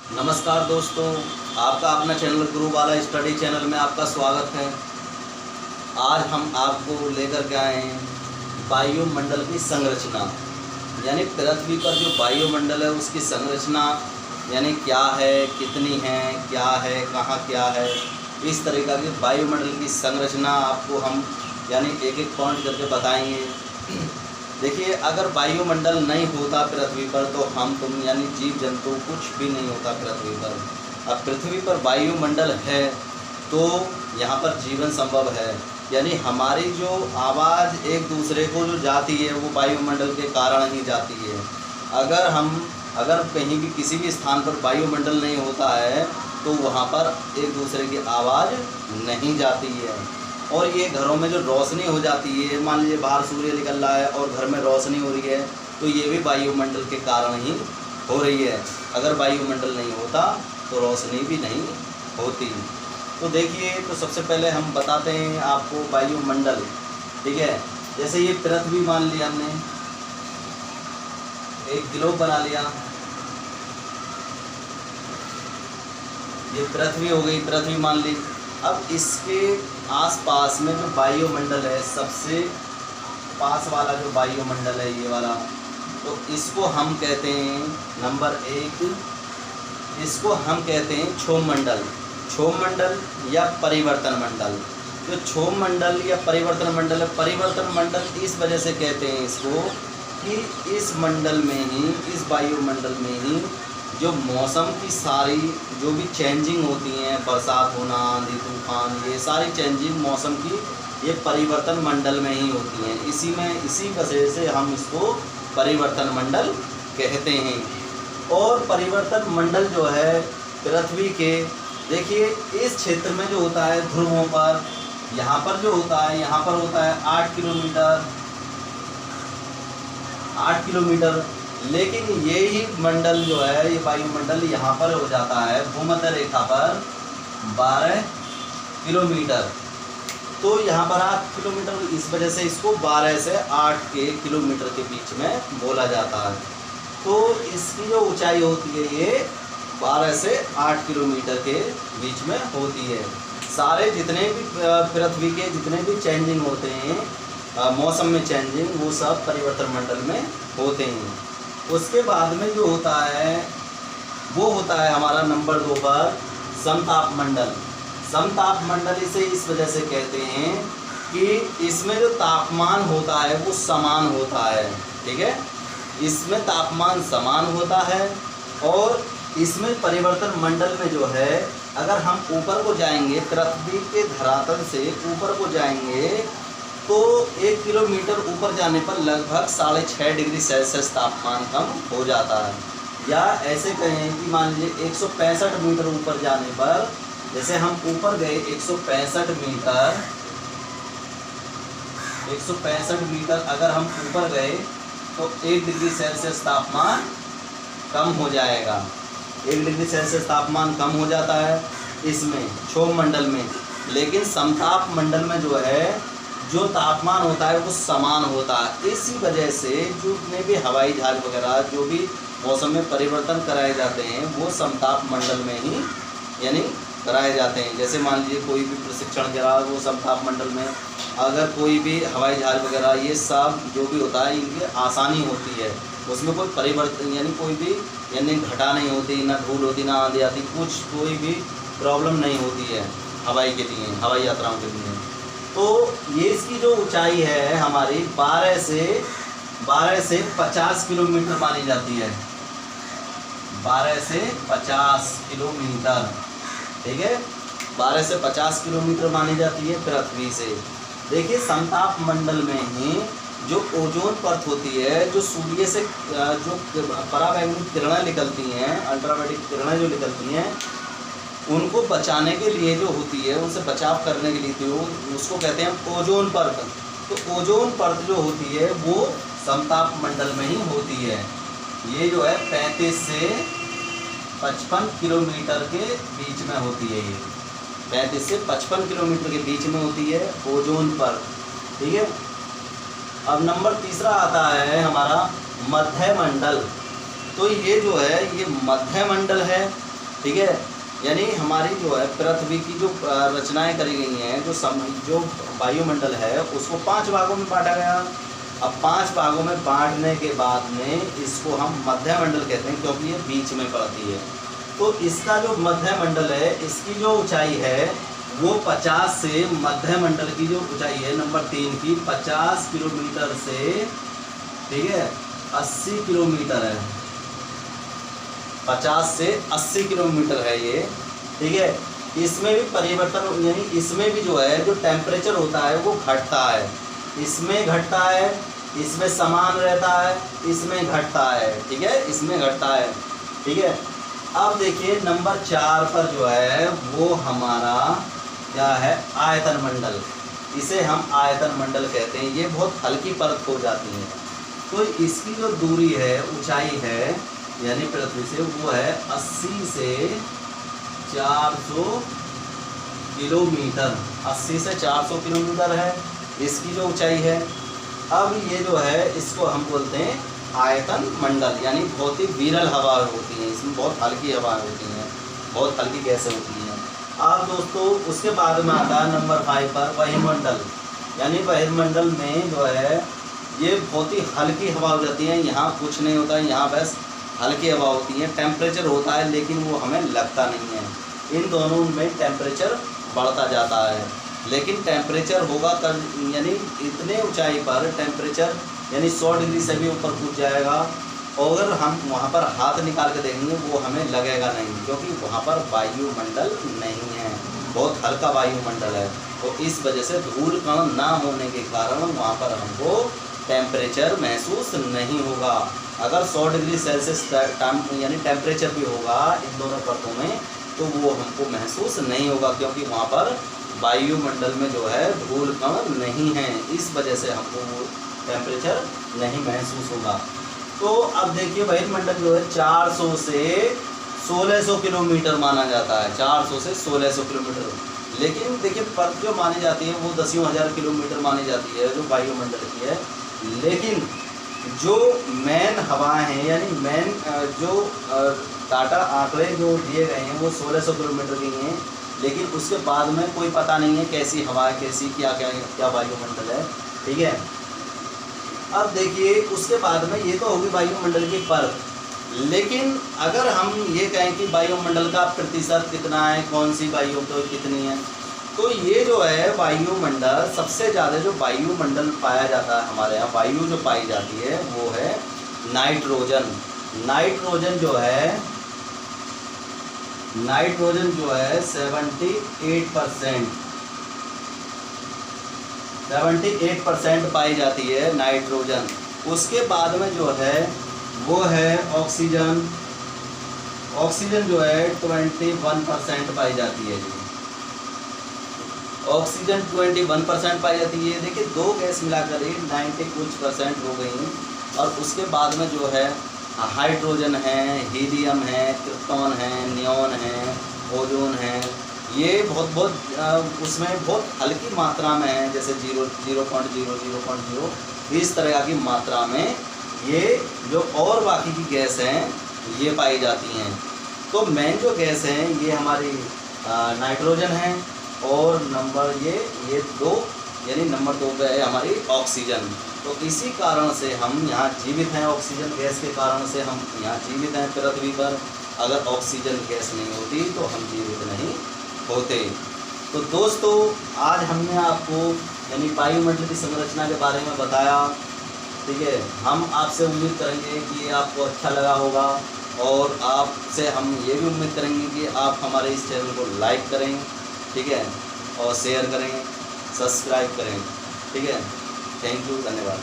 नमस्कार दोस्तों, आपका अपना चैनल गुरु वाला स्टडी चैनल में आपका स्वागत है। आज हम आपको लेकर के आए हैं वायुमंडल की संरचना, यानी पृथ्वी पर जो वायुमंडल है उसकी संरचना यानी क्या है, कितनी है, क्या है, कहाँ क्या है, इस तरीक़ा की वायुमंडल की संरचना आपको हम यानी एक एक पॉइंट करके बताएंगे। देखिए, अगर वायुमंडल नहीं होता पृथ्वी पर तो हम तुम यानी जीव जंतु कुछ भी नहीं होता पृथ्वी पर। अब पृथ्वी पर वायुमंडल है तो यहाँ पर जीवन संभव है, यानी हमारी जो आवाज़ एक दूसरे को जो जाती है वो वायुमंडल के कारण ही जाती है। अगर कहीं भी किसी भी स्थान पर वायुमंडल नहीं होता है तो वहाँ पर एक दूसरे की आवाज़ नहीं जाती है। और ये घरों में जो रोशनी हो जाती है, मान लीजिए बाहर सूर्य निकल रहा है और घर में रोशनी हो रही है तो ये भी वायुमंडल के कारण ही हो रही है। अगर वायुमंडल नहीं होता तो रोशनी भी नहीं होती। तो देखिए, तो सबसे पहले हम बताते हैं आपको वायुमंडल, ठीक है। जैसे ये पृथ्वी मान लिया हमने, एक ग्लोब बना लिया, ये पृथ्वी हो गई, पृथ्वी मान ली। अब इसके आसपास में जो वायुमंडल है, सबसे पास वाला जो वायुमंडल है ये वाला, तो इसको हम कहते हैं नंबर 1, इसको हम कहते हैं क्षोभमंडल। क्षोभमंडल या परिवर्तन मंडल। जो क्षोभमंडल या परिवर्तन मंडल है, परिवर्तन मंडल इस वजह से कहते हैं इसको कि इस मंडल में ही, इस वायुमंडल में ही जो मौसम की सारी जो भी चेंजिंग होती हैं, बरसात होना, आंधी तूफान, ये सारी चेंजिंग मौसम की ये परिवर्तन मंडल में ही होती हैं। इसी वजह से हम इसको परिवर्तन मंडल कहते हैं। और परिवर्तन मंडल जो है पृथ्वी के, देखिए इस क्षेत्र में जो होता है ध्रुवों पर, यहाँ पर जो होता है, यहाँ पर होता है 8 किलोमीटर, लेकिन ये ही मंडल जो है, ये वायुमंडल यहाँ पर हो जाता है भूमध्य रेखा पर 12 किलोमीटर। तो यहाँ पर 8 किलोमीटर, इस वजह से इसको 12 से 8 के किलोमीटर के बीच में बोला जाता है। तो इसकी जो ऊंचाई होती है ये 12 से 8 किलोमीटर के बीच में होती है। सारे जितने भी पृथ्वी के जितने भी चेंजिंग होते हैं, मौसम में चेंजिंग, वो सब परिवर्तन मंडल में होते हैं। उसके बाद में जो होता है वो होता है हमारा नंबर 2 पर समताप मंडल। समताप मंडल इसे इस वजह से कहते हैं कि इसमें जो तापमान होता है वो समान होता है, ठीक है। इसमें तापमान समान होता है और इसमें परिवर्तन मंडल में जो है, अगर हम ऊपर को जाएंगे, पृथ्वी के धरातल से ऊपर को जाएंगे तो 1 किलोमीटर ऊपर जाने पर लगभग 6.5 डिग्री सेल्सियस तापमान कम हो जाता है। या ऐसे कहें कि मान लीजिए 165 मीटर ऊपर जाने पर, जैसे हम ऊपर गए 165 मीटर अगर हम ऊपर गए तो 1 डिग्री सेल्सियस तापमान कम हो जाएगा। 1 डिग्री सेल्सियस तापमान कम हो जाता है इसमें क्षोभमंडल में। लेकिन समताप मंडल में जो है, जो तापमान होता है वो समान होता है। इसी वजह से जितने भी हवाई जहाज वगैरह जो भी मौसम में परिवर्तन कराए जाते हैं वो समताप मंडल में ही यानी कराए जाते हैं। जैसे मान लीजिए कोई भी प्रशिक्षण करा वो समताप मंडल में, अगर कोई भी हवाई जहाज वगैरह, ये सब जो भी होता है इनकी आसानी होती है, उसमें कोई परिवर्तन यानी कोई भी यानी घटा नहीं होती, ना धूल होती, ना आंधी आती, कुछ कोई भी प्रॉब्लम नहीं होती है हवाई के लिए, हवाई यात्राओं के लिए। तो ये इसकी जो ऊंचाई है हमारी 12 से 50 किलोमीटर मानी जाती है। 12 से 50 किलोमीटर, ठीक है, 12 से 50 किलोमीटर मानी जाती है पृथ्वी से। देखिए, समताप मंडल में ही जो ओजोन परत होती है, जो सूर्य से जो पराबैंगनी किरणें निकलती हैं, अल्ट्रावायलेट किरणें जो निकलती हैं, उनको बचाने के लिए जो होती है, उनसे बचाव करने के लिए जो उसको कहते हैं ओजोन परत। तो ओजोन परत जो होती है वो समताप मंडल में ही होती है। ये जो है 35 से 55 किलोमीटर के बीच में होती है। ये 35 से 55 किलोमीटर के बीच में होती है ओजोन परत, ठीक है। अब नंबर 3 आता है हमारा मध्य मंडल। तो ये जो है ये मध्य मंडल है ठीक है। यानी हमारी जो है पृथ्वी की जो रचनाएं करी गई हैं, जो वायुमंडल है उसको 5 भागों में बांटा गया। अब 5 भागों में बांटने के बाद में इसको हम मध्यमंडल कहते हैं, क्योंकि ये बीच में पड़ती है। तो इसका जो मध्यमंडल है, इसकी जो ऊंचाई है वो 50 से, मध्यमंडल की जो ऊंचाई है नंबर 3 की 50 किलोमीटर से, ठीक है, 80 किलोमीटर है। 50 से 80 किलोमीटर है ये, ठीक है। इसमें भी परिवर्तन, यानी इसमें भी जो है जो टेम्परेचर होता है वो घटता है, इसमें घटता है, इसमें समान रहता है, इसमें घटता है, ठीक है, इसमें घटता है, ठीक है। अब देखिए नंबर 4 पर जो है वो हमारा क्या है, आयतन मंडल। इसे हम आयतन मंडल कहते हैं। ये बहुत हल्की परत हो जाती है। तो इसकी जो दूरी है, ऊंचाई है यानी पृथ्वी से, वो है 80 से 400 किलोमीटर। 80 से 400 किलोमीटर है इसकी जो ऊंचाई है। अब ये जो है इसको हम बोलते हैं आयतन मंडल, यानी बहुत ही विरल हवा होती है, इसमें बहुत हल्की हवाएं होती हैं, बहुत हल्की गैसें होती हैं। अब दोस्तों उसके बाद में आता है नंबर 5 पर वायुमंडल। यानी वायुमंडल में जो है ये बहुत ही हल्की हवा हो जाती है, यहाँ कुछ नहीं होता है, यहाँ बस हल्की हवा होती है। टेम्परेचर होता है लेकिन वो हमें लगता नहीं है। इन दोनों में टेम्परेचर बढ़ता जाता है, लेकिन टेम्परेचर होगा तब, यानी इतने ऊंचाई पर टेम्परेचर यानी 100 डिग्री से भी ऊपर कूद जाएगा। और अगर हम वहाँ पर हाथ निकाल के देखेंगे वो हमें लगेगा नहीं, क्योंकि वहाँ पर वायुमंडल नहीं है, बहुत हल्का वायुमंडल है। तो इस वजह से धूल कण ना होने के कारण वहाँ पर हमको टेम्परेचर महसूस नहीं होगा। अगर 100 डिग्री सेल्सियस यानी टेम्परेचर भी होगा इन दोनों परतों में, तो वो हमको महसूस नहीं होगा, क्योंकि वहाँ पर वायुमंडल में जो है धूल कण नहीं है। इस वजह से हमको वो टेम्परेचर नहीं महसूस होगा। तो अब देखिए वायुमंडल जो है 400 से 1600 किलोमीटर माना जाता है, 400 से 1600 किलोमीटर। लेकिन देखिए परत जो मानी जाती है वो 10,000 किलोमीटर मानी जाती है जो वायुमंडल की है। लेकिन जो मेन हवाएं हैं, यानी मेन जो डाटा आंकड़े जो दिए गए हैं वो 1600 किलोमीटर की हैं। लेकिन उसके बाद में कोई पता नहीं है कैसी हवा है, कैसी क्या वायुमंडल है, ठीक है। अब देखिए उसके बाद में ये तो होगी वायुमंडल की परत। लेकिन अगर हम ये कहें कि वायुमंडल का प्रतिशत कितना है, कौन सी वायु तो कितनी है, तो ये जो है वायुमंडल, सबसे ज़्यादा जो वायुमंडल पाया जाता है हमारे यहाँ, वायु जो पाई जाती है वो है नाइट्रोजन। नाइट्रोजन जो है 78% पाई जाती है नाइट्रोजन। उसके बाद में जो है वो है ऑक्सीजन। ऑक्सीजन जो है 21% पाई जाती है जी। ऑक्सीजन 21% पाई जाती है। देखिए दो गैस मिलाकर 90 कुछ % हो गई। और उसके बाद में जो है हाइड्रोजन है, हीलियम है, क्रिप्टॉन है, नियॉन है, ओजोन है। ये बहुत उसमें बहुत हल्की मात्रा में है, जैसे 0.0 इस तरह की मात्रा में ये जो और बाकी की गैस हैं ये पाई जाती हैं। तो मेन जो गैस हैं ये हमारी नाइट्रोजन है, और नंबर ये 2 यानी नंबर 2 पे है हमारी ऑक्सीजन। तो इसी कारण से हम यहाँ जीवित हैं, ऑक्सीजन गैस के कारण से हम यहाँ जीवित हैं पृथ्वी पर। अगर ऑक्सीजन गैस नहीं होती तो हम जीवित नहीं होते। तो दोस्तों आज हमने आपको यानी वायुमंडल की संरचना के बारे में बताया, ठीक है। हम आपसे उम्मीद करेंगे कि ये आपको अच्छा लगा होगा, और आपसे हम ये भी उम्मीद करेंगे कि आप हमारे इस चैनल को लाइक करें, ठीक है, और शेयर करें, सब्सक्राइब करें, ठीक है। थैंक यू, धन्यवाद।